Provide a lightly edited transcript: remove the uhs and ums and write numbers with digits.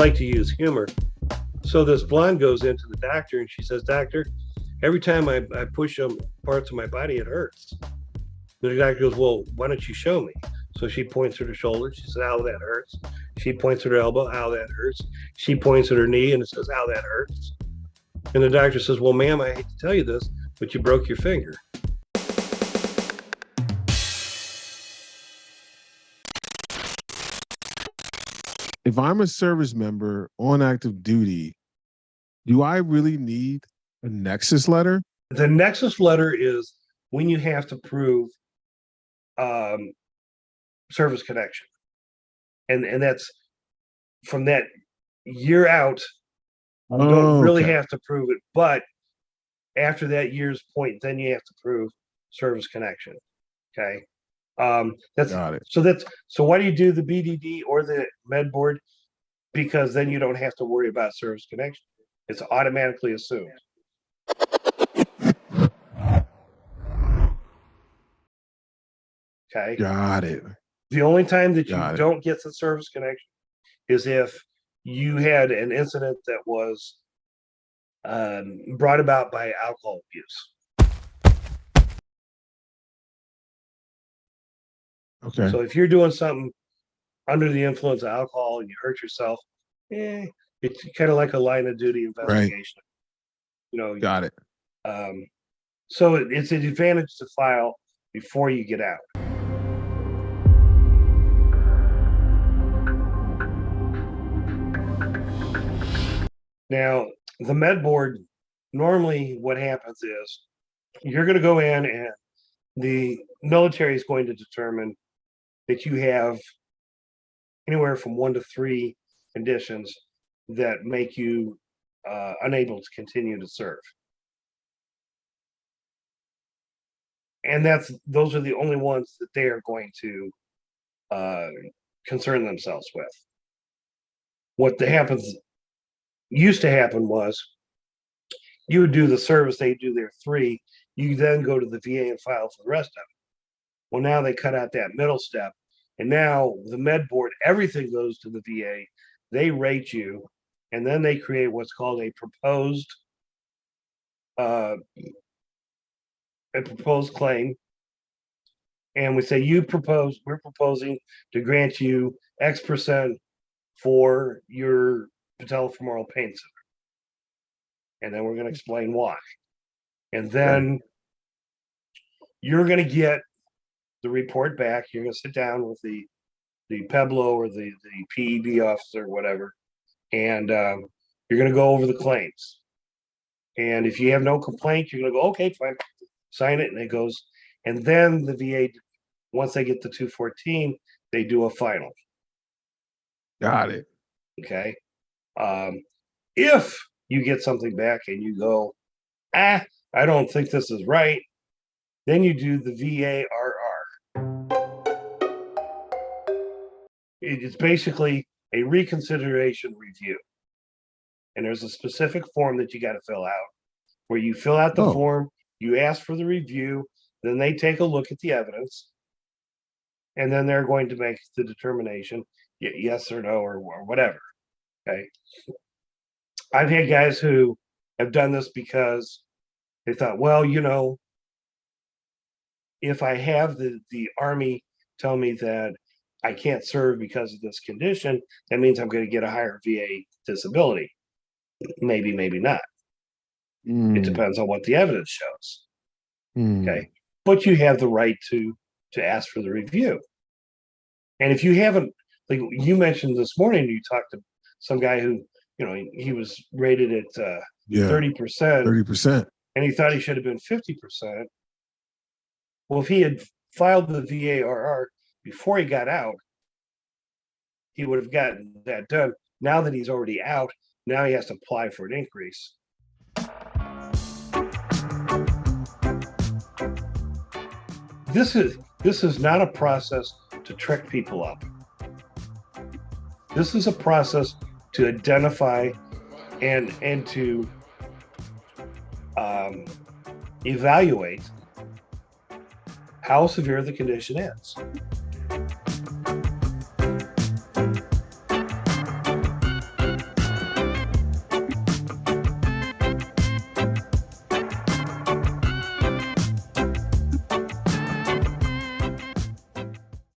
like to use humor. So this blonde goes into the doctor and she says, "Doctor, every time I push on parts of my body, it hurts." The doctor goes, "Well, why don't you show me?" So she points at her shoulder. She says, "Ow, that hurts." She points at her elbow. "Ow, that hurts." She points at her knee and it says, "Ow, that hurts." And the doctor says, "Well, ma'am, I hate to tell you this, but you broke your finger." If I'm a service member on active duty, do I really need a Nexus letter? The Nexus letter is when you have to prove service connection. And that's from that year out, you don't really have to prove it. But after that year's point, then you have to prove service connection. Okay. Got it. So why do you do the BDD or the med board? Because then you don't have to worry about service connection. It's automatically assumed. Okay. Got it. The only time that you don't get the service connection is if you had an incident that was brought about by alcohol abuse. Okay. So if you're doing something under the influence of alcohol and you hurt yourself, it's kind of like a line of duty investigation. Right. Got it. So it's an advantage to file before you get out. Now, the med board, normally what happens is you're going to go in and the military is going to determine that you have anywhere from 1 to 3 conditions that make you unable to continue to serve. And those are the only ones that they are going to concern themselves with. What used to happen was you would do the service, they do their 3, you then go to the VA and file for the rest of it. Well, now they cut out that middle step, and now the med board, everything goes to the VA. They rate you, and then they create what's called a proposed claim. And we say we're proposing to grant you X% for your patellofemoral pain center. And then we're going to explain why. And then you're going to get the report back. You're going to sit down with the PEBLO or the PED officer or whatever, and you're going to go over the claims. And if you have no complaint, you're going to go, okay, fine, sign it, and it goes. And then the VA, once they get the 214, they do a final. Got it. Okay. If you get something back and you go, I don't think this is right, then you do the VARR. It's basically a reconsideration review. And there's a specific form that you got to fill out where you fill out the form, you ask for the review, then they take a look at the evidence, and then they're going to make the determination, yes or no, or whatever. Okay. I've had guys who have done this because they thought, well, if I have the Army tell me that I can't serve because of this condition, that means I'm going to get a higher VA disability. Maybe, maybe not. It depends on what the evidence shows. Okay. But you have the right to ask for the review. And if you haven't, like you mentioned this morning, you talked to some guy who, he was rated at 30%. 30%. And he thought he should have been 50%. Well, if he had filed the VARR before he got out, he would have gotten that done. Now that he's already out, now he has to apply for an increase. This is not a process to trick people up. This is a process to identify and to evaluate how severe the condition is.